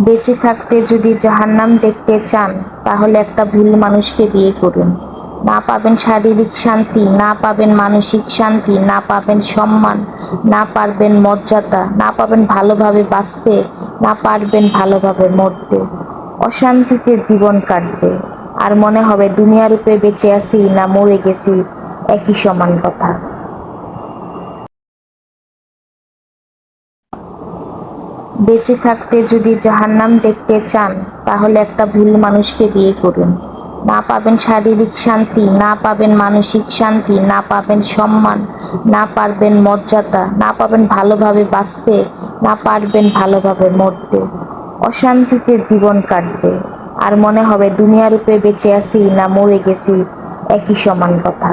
বেঁচে থাকতে যদি জাহান্নাম দেখতে চান তাহলে একটা ভুল মানুষকে বিয়ে করুন। না পাবেন শারীরিক শান্তি, না পাবেন মানসিক শান্তি, না পাবেন সম্মান, না পারবেন মর্যাদা, না পাবেন ভালোভাবে বাঁচতে, না পারবেন ভালোভাবে মরতে। অশান্তিতে জীবন কাটবে আর মনে হবে দুনিয়ার উপরে বেঁচে আছি না মরে গেছি, একই সমান কথা। বেঁচে থাকতে যদি জাহান্নাম দেখতে চান তাহলে একটা ভুল মানুষকে বিয়ে করুন। না পাবেন শারীরিক শান্তি, না পাবেন মানসিক শান্তি, না পাবেন সম্মান, না পারবেন মর্যাদা, না পাবেন ভালোভাবে বাঁচতে, না পারবেন ভালোভাবে মরতে। অশান্তিতে জীবন কাটবে আর মনে হবে দুনিয়ার উপরে বেঁচে আছি না মরে গেছি, একই সমান কথা।